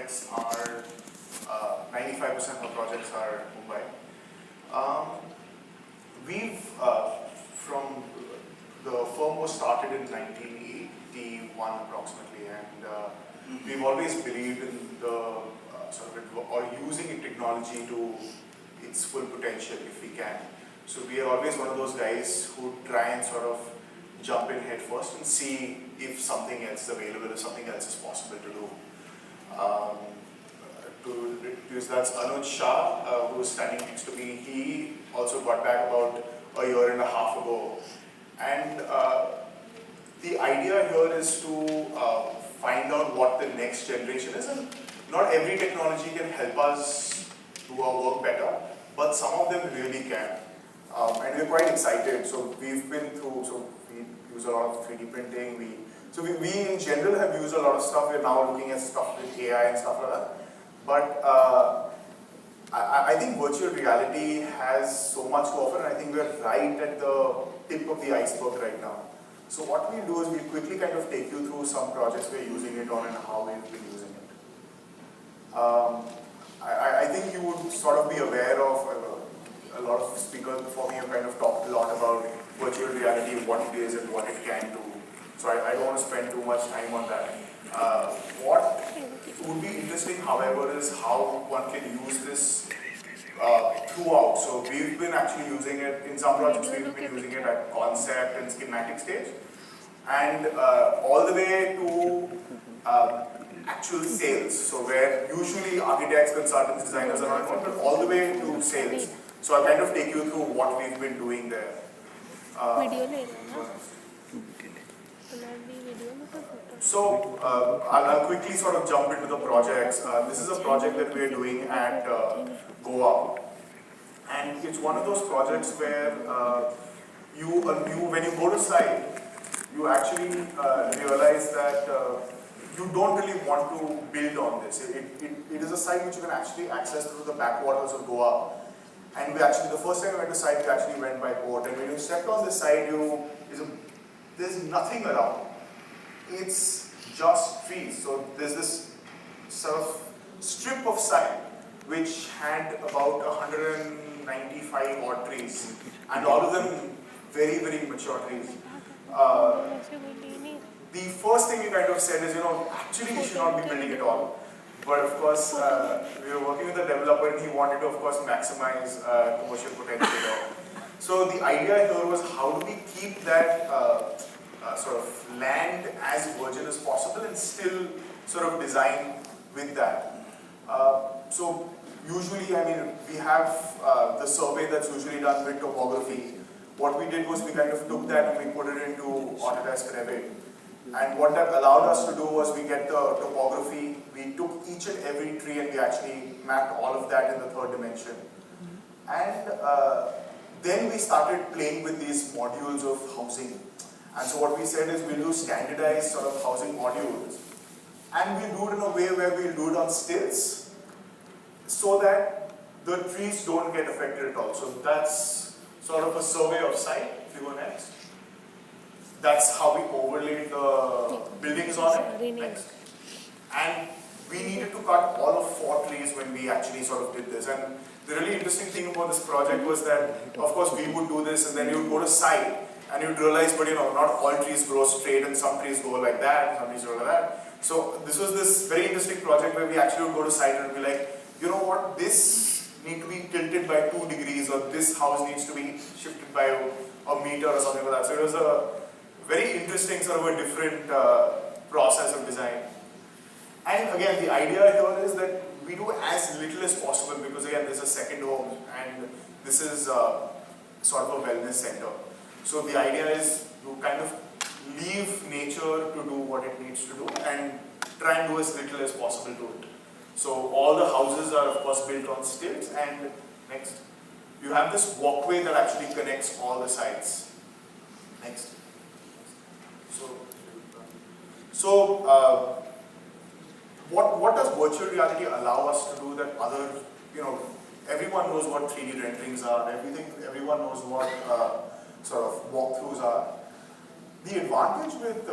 projects are 95% of our projects are Mumbai. We've from the firm was started in 1981 approximately, and we've always believed in the or using technology to its full potential if we can. So we are always one of those guys who try and sort of jump in head first and see if something else is available, if something else is possible to do. To introduce, that's Anuj Shah, who is standing next to me. He also got back about a year and a half ago. And the idea here is to find out what the next generation is. And not every technology can help us do our work better, but some of them really can. And we're quite excited. So we've been through, so we use a lot of 3D printing. We in general have used a lot of stuff. We're now looking at stuff with AI and stuff like that. But I think virtual reality has so much to offer, and I think we're right at the tip of the iceberg right now. So what we do is we quickly kind of take you through some projects we're using it on and how we've been using it. I think you would sort of be aware of a lot of speakers before me have kind of talked a lot about virtual reality, what it is and what it can do. So I don't want to spend too much time on that. What would be interesting, however, is how one can use this throughout. So we've been actually using it in some projects. We've been using it at concept and schematic stage, and all the way to actual sales. So where usually architects, consultants, designers are not involved, but all the way to sales. So I'll kind of take you through what we've been doing there. So I'll quickly sort of jump into the projects. This is a project that we're doing at Goa, and it's one of those projects where when you go to site, you actually realize that you don't really want to build on this. It is a site which you can actually access through the backwaters of Goa. And the first time we went to site, we actually went by boat. And when you stepped on the site, there's nothing around. It's just trees. So there's this sort of strip of site which had about 195 odd trees, and all of them very, very mature trees. The first thing we kind of said is, actually we should not be building at all. But of course, we were working with a developer and he wanted to, of course, maximize commercial potential. So the idea here was how do we keep that sort of land as virgin as possible and still sort of design with that. So usually, we have the survey that's usually done with topography. What we did was we kind of took that and we put it into Autodesk Revit. And what that allowed us to do was we get the topography, we took each and every tree and we actually mapped all of that in the third dimension. And then we started playing with these modules of housing. And so what we said is we'll do standardized sort of housing modules. And we'll do it in a way where we'll do it on stilts so that the trees don't get affected at all. So that's sort of a survey of site. If you go next. That's how we overlaid the buildings on it. Next. And we needed to cut all of 4 trees when we actually sort of did this. And the really interesting thing about this project was that, of course, we would do this and then you would go to site and you'd realize, but not all trees grow straight and some trees go like that, some trees go like that. So this was this very interesting project where we actually would go to site and be like, you know what, this needs to be tilted by 2 degrees or this house needs to be shifted by a meter or something like that. So it was a very interesting sort of a different process of design. And again, the idea here is that we do as little as possible because again, there's a second home and this is sort of a wellness center. So the idea is to kind of leave nature to do what it needs to do and try and do as little as possible to it. So all the houses are of course built on stilts, and next, you have this walkway that actually connects all the sites. Next. So what does virtual reality allow us to do that other, everyone knows what 3D renderings are, everyone knows what sort of walkthroughs are. The advantage with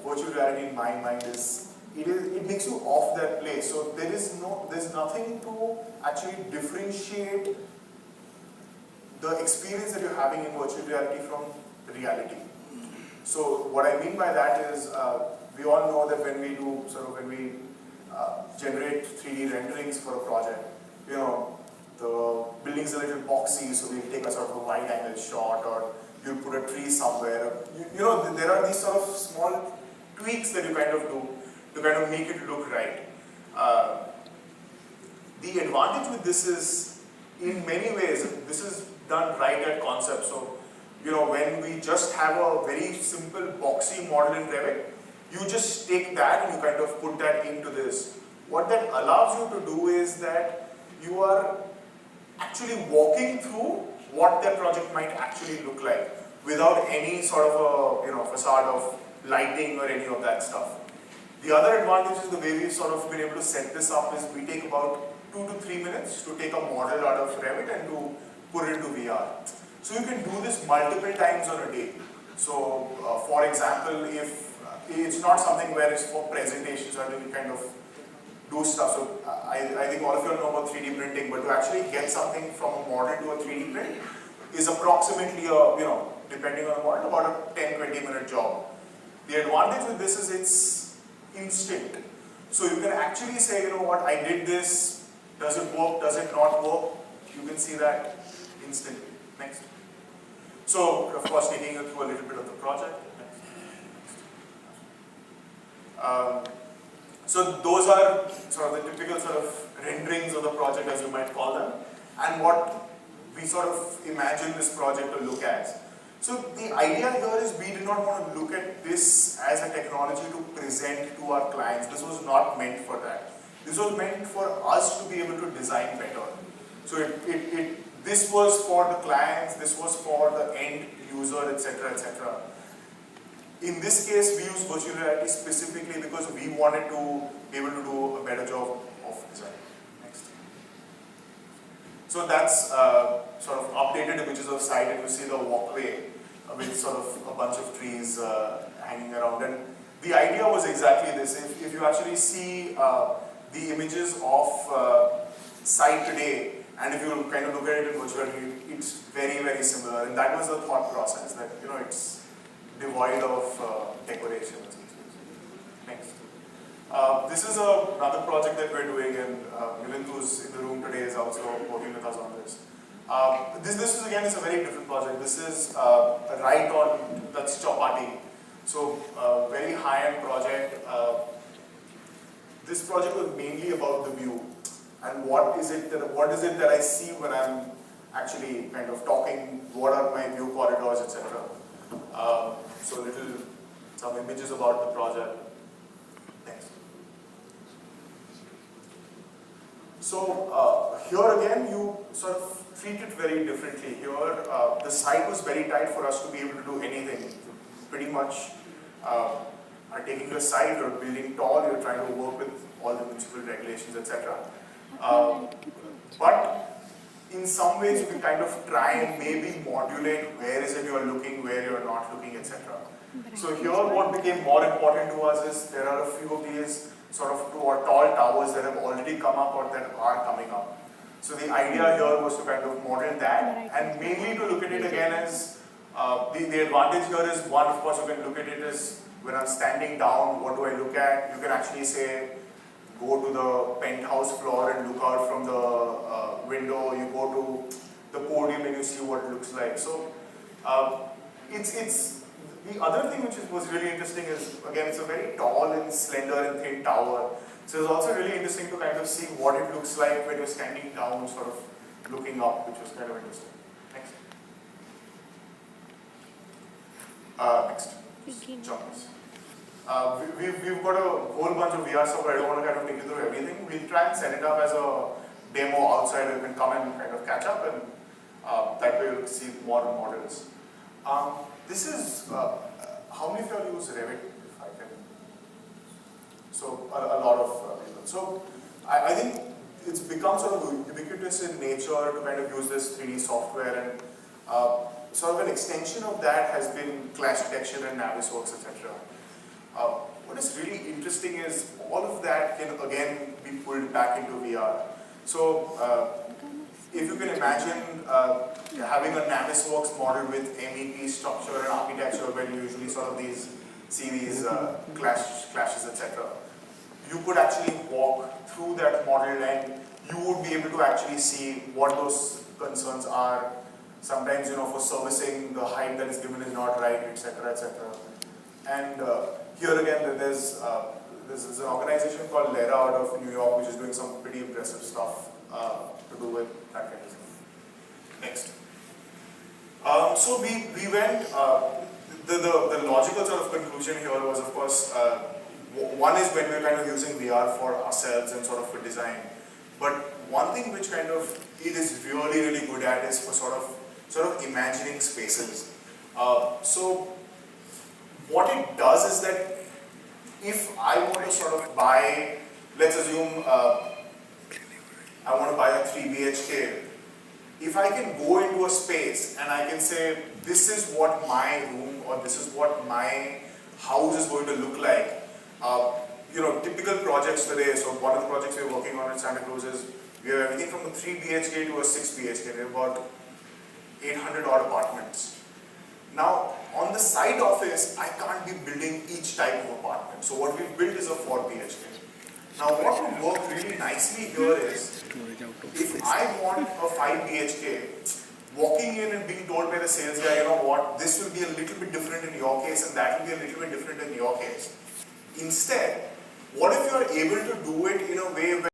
virtual reality in my mind is it makes you off that place. So there's nothing to actually differentiate the experience that you're having in virtual reality from reality. So what I mean by that is, we all know that when we generate 3D renderings for a project, you know, the building's a little boxy, so we'll take a sort of a wide angle shot, or you'll put a tree somewhere. You know, there are these sort of small tweaks that you kind of do to kind of make it look right. The advantage with this is, in many ways, this is done right at concept. So, you know, when we just have a very simple boxy model in Revit, you just take that and you kind of put that into this. What that allows you to do is that you are actually walking through what that project might actually look like without any sort of a facade of lighting or any of that stuff. The other advantage is the way we've sort of been able to set this up is we take about 2 to 3 minutes to take a model out of Revit and to put it into VR. So you can do this multiple times on a day. So for example, if it's not something where it's for presentations or you kind of do stuff. So I think all of you know about 3D printing, but to actually get something from a model to a 3D print is approximately depending on the model, about a 10-20 minute job. The advantage with this is it's instant. So you can actually say, you know what, I did this, does it work, does it not work? You can see that instantly. Next. So, of course, taking you through a little bit of the project. So those are sort of the typical sort of renderings of the project, as you might call them, and what we sort of imagine this project to look as. So the idea here is we did not want to look at this as a technology to present to our clients. This was not meant for that. This was meant for us to be able to design better. So this was for the clients, this was for the end user, etc., etc. In this case, we use virtual reality specifically because we wanted to be able to do a better job of design. Next. So that's sort of updated images of site, and you see the walkway with sort of a bunch of trees hanging around. And the idea was exactly this. If you actually see the images of site today, and if you kind of look at it in virtual reality, it's very, very similar. And that was the thought process, that it's devoid of decorations. Next. This is another project that we're doing, and Milind, who's in the room today, is also working with us on this. This is again is a very different project. This is right on that's Chapati. So very high-end project. This project was mainly about the view and what is it that I see when I'm actually kind of talking. What are my view corridors, etc. So some images about the project. Next. So here again, you sort of treat it very differently. Here, the site was very tight for us to be able to do anything. Pretty much are taking the site, you're building tall, you're trying to work with all the municipal regulations, etc. But in some ways, you can kind of try and maybe modulate where is it you're looking, where you're not looking, etc. So here, what became more important to us is there are a few of these sort of tall towers that have already come up or that are coming up. So the idea here was to kind of model that, and mainly to look at it again as the advantage here is one, of course, you can look at it as when I'm standing down, what do I look at? You can actually say, go to the penthouse floor and look out from the window. You go to the podium and you see what it looks like. So it's the other thing which was really interesting is, again, it's a very tall and slender and thin tower. So it's also really interesting to kind of see what it looks like when you're standing down, sort of looking up, which was kind of interesting. Next. Next. Choice. We've got a whole bunch of VR stuff, but I don't want to kind of take you through everything. We'll try and set it up as a demo outside, and you can come and kind of catch up, and that way you'll see more models. This is, how many of you use Revit, if I can? So, a lot of people. So, I think it's become sort of ubiquitous in nature to kind of use this 3D software, and sort of an extension of that has been clash detection and Navisworks, etc. What is really interesting is all of that can again be pulled back into VR. So if you can imagine having a Navisworks model with MEP structure and architecture where you usually sort of see these clashes, etc. You could actually walk through that model and you would be able to actually see what those concerns are. Sometimes, for servicing, the height that is given is not right, etc., etc. And here again, there's an organization called Lera out of New York, which is doing some pretty impressive stuff to do with that kind of thing. Next. So we went, the logical sort of conclusion here was, of course, one is when we're kind of using VR for ourselves and sort of for design. But one thing which kind of it is really, really good at is for sort of imagining spaces. So what it does is that if I want to sort of buy, let's assume I want to buy a 3 BHK, if I can go into a space and I can say, this is what my room or this is what my house is going to look like. Typical projects today, so one of the projects we're working on in Santa Cruz is, we have everything from a 3 BHK to a 6 BHK. We have about 800 odd apartments. Now, on the side office, I can't be building each type of apartment. So what we've built is a 4 BHK. Now, what would work really nicely here is, if I want a 5 BHK, walking in and being told by the sales guy, you know what, this will be a little bit different in your case and that will be a little bit different in your case. Instead, what if you are able to do it in a way where